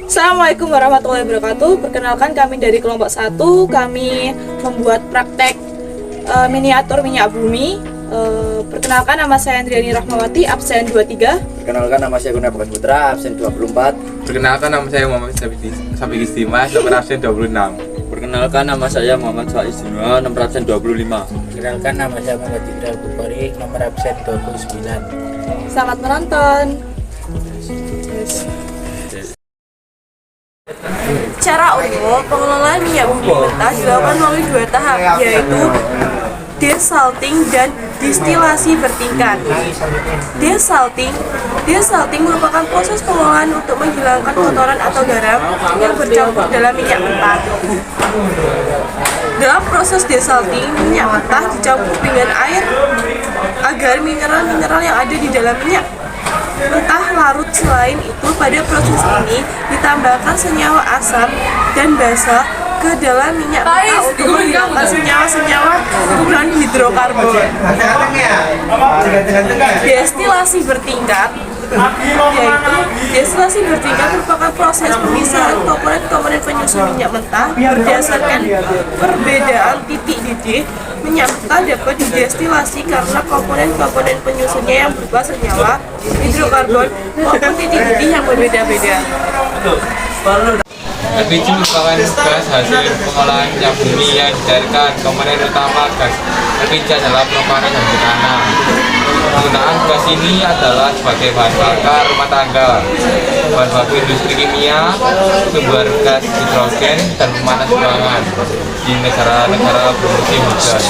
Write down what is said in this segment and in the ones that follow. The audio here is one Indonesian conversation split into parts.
Assalamualaikum warahmatullahi wabarakatuh. Perkenalkan, kami dari kelompok 1. Kami membuat praktek miniatur minyak bumi. Perkenalkan, nama saya Andriani Rahmawati, absen 23. Perkenalkan, nama saya Gunawan Putra, absen 24. Perkenalkan, nama saya Muhammad Sabiq Istimas, nomor absen 26. Perkenalkan, nama saya Muhammad Faiz Istimewa, nomor absen 25. Perkenalkan, nama saya Muhammad Indra Bukhari, nomor absen 29. Selamat menonton. Cara umum pengelolaan minyak bumi mentah dilakukan melalui 2 tahap, yaitu desalting dan distilasi bertingkat. Desalting merupakan proses pengolahan untuk menghilangkan kotoran atau garam yang bercampur dalam minyak mentah. Dalam proses desalting, minyak mentah dicampur dengan air agar mineral-mineral yang ada di dalam minyak mentah larut. Selain itu, pada proses ini ditambahkan senyawa asam dan basa ke dalam minyak mentah untuk menghilangkan senyawa-senyawa non hidrokarbon. Destilasi bertingkat merupakan proses pemisahan komponen-komponen penyusun minyak mentah berdasarkan perbedaan titik didih. Minyak mentah dapat didestilasi karena komponen-komponen penyusunnya yang berupa senyawa hidrokarbon maupun titik didih yang berbeda-beda. LPG merupakan gas hasil pengolahan minyak bumi yang dicairkan. Komponen utama gas LPG adalah propane dan butana. Penggunaan gas ini adalah sebagai bahan bakar rumah tangga, bahan baku industri kimia, sumber gas hidrogen, dan pemanas ruangan di negara-negara bermusim hujan.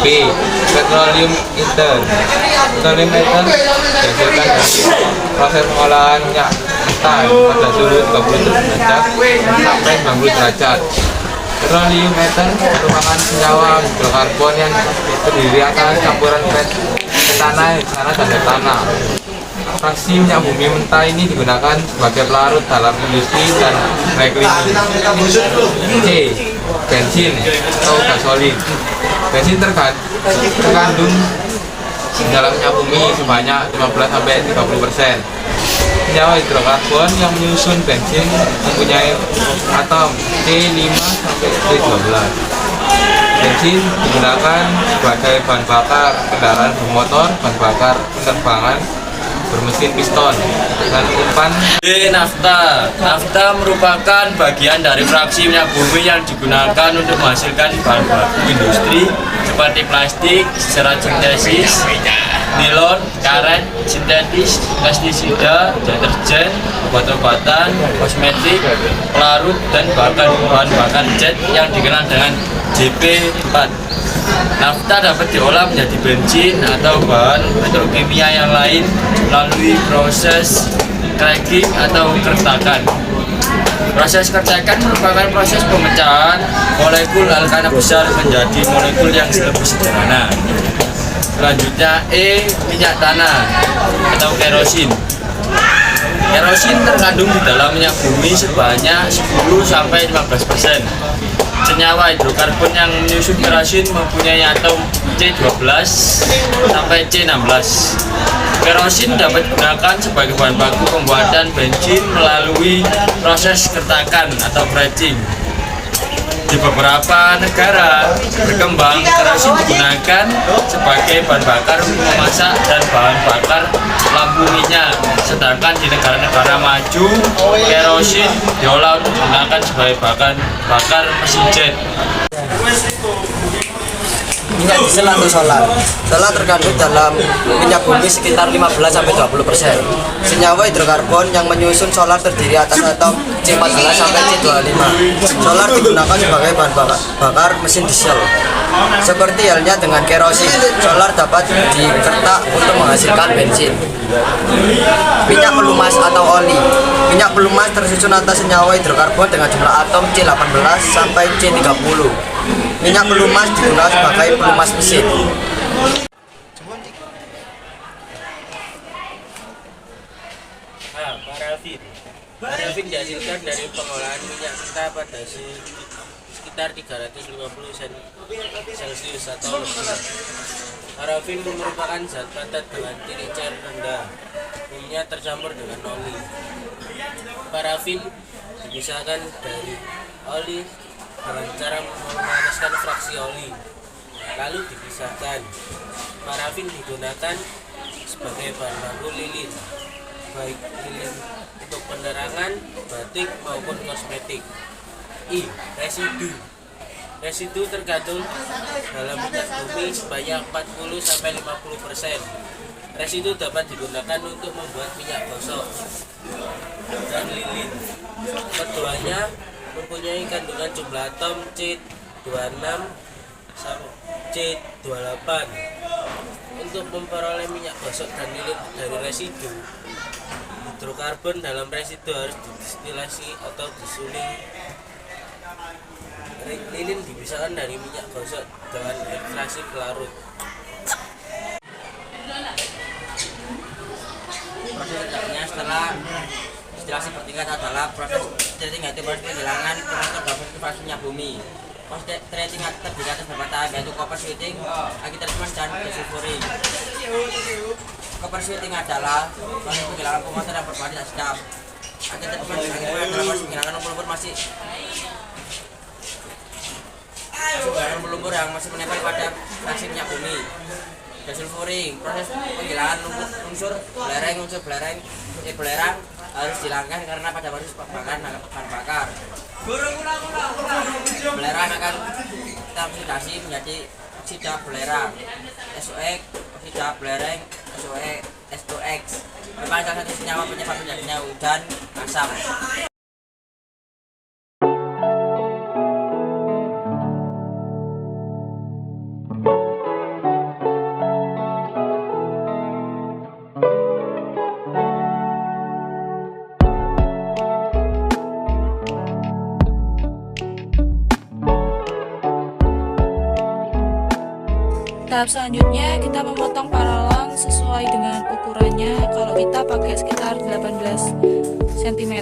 B. Petroleum ether. Petroleum ether dihasilkan dari proses pengolahan minyak mentah pada suhu 30 derajat sampai 90 derajat. Petroleum ether merupakan senyawa hidrokarbon yang terdiri atas campuran metana, hexana, dan heptana. Fraksi minyak bumi mentah ini digunakan sebagai pelarut dalam industri dan recycling. C. Bensin atau gasolin. Bensin terkandung di dalam minyak bumi sebanyak 15-30%. Senyawa hidrokarbon yang menyusun bensin mempunyai atom C5-C12. Bensin digunakan sebagai bahan bakar kendaraan bermotor, bahan bakar penerbangan bermesin piston, dan umpan. B. Nafta. Nafta merupakan bagian dari fraksi minyak bumi yang digunakan untuk menghasilkan bahan baku industri seperti plastik, serat sintesis, nilon, karet sintetis, pestisida, deterjen, obat-obatan, kosmetik, pelarut, dan bahkan bahan bakar jet yang dikenal dengan JP4. Nafta dapat diolah menjadi bensin atau bahan petrokimia yang lain melalui proses cracking atau kertakan. Proses kertakan merupakan proses pemecahan molekul alkana besar menjadi molekul yang lebih sederhana. Selanjutnya E. Minyak tanah atau kerosin. Kerosin terkandung di dalam minyak bumi sebanyak 10-15%. Senyawa hidrokarbon yang menyusun kerosin mempunyai atom C12 sampai C16. Kerosin dapat digunakan sebagai bahan baku pembuatan bensin melalui proses kertakan atau cracking. Di beberapa negara berkembang, kerosin digunakan sebagai bahan bakar memasak dan bahan bakar lampu minyak. Sedangkan di negara-negara maju, kerosin diolah untuk digunakan sebagai bahan bakar mesin jet. Minyak diesel atau solar. Solar terkandung dalam minyak bumi sekitar 15-20%. Senyawa hidrokarbon yang menyusun solar terdiri atas atom C14 sampai C25. Solar digunakan sebagai bahan bakar mesin diesel. Seperti halnya dengan kerosin, solar dapat dikertak untuk menghasilkan bensin. Minyak pelumas atau oli. Minyak pelumas tersusun atas senyawa hidrokarbon dengan jumlah atom C18 sampai C30. Minyak pelumas digunakan sebagai pelumas mesin. Parafin dihasilkan dari pengolahan minyak mentah pada suhu sekitar 350 Celcius atau lebih. Parafin merupakan zat padat dengan titik cair rendah, umumnya tercampur dengan oli. Parafin dipisahkan dari oli dengan cara memanaskan fraksi oli, lalu dipisahkan. Parafin digunakan sebagai bahan baku lilin, baik lilin untuk penerangan, batik maupun kosmetik. Residu. Residu terkandung dalam minyak bumi sebanyak 40-50%. Residu dapat digunakan untuk membuat minyak gosok dan lilin. Keduanya mempunyai kandungan jumlah atom C26 sampai C28. Untuk memperoleh minyak gosok dan lilin dari residu, hidrokarbon dalam residu harus didistilasi atau disuling. Lilin dipisahkan dari minyak gosok dengan ekstraksi pelarut. Proses selanjutnya setelah distilasi bertingkat adalah proses treating, yaitu proses penghilangan tergabung fraksi minyak bumi. Proses treating terdiri atas beberapa tahap, yaitu copper sweeting, agitreatment, dan desulfuring. Copper sweeting adalah proses penghilangan komentar yang berbahaya dan sedap. Agitreatment adalah proses penghilangan lumpur masih lumpur yang masih menempel pada fraksi minyak bumi. Desulfuring, proses penghilangan unsur belerang harus dihilangkan karena pada proses pembakaran bahan bakar. Belerang akan teroksidasi menjadi oksida belerang, SOX, oksida belerang, SOX. Merupakan salah satu senyawa penyebab terjadinya hujan asam. Tahap selanjutnya kita memotong paralon sesuai dengan ukurannya. Kalau kita pakai sekitar 18 cm.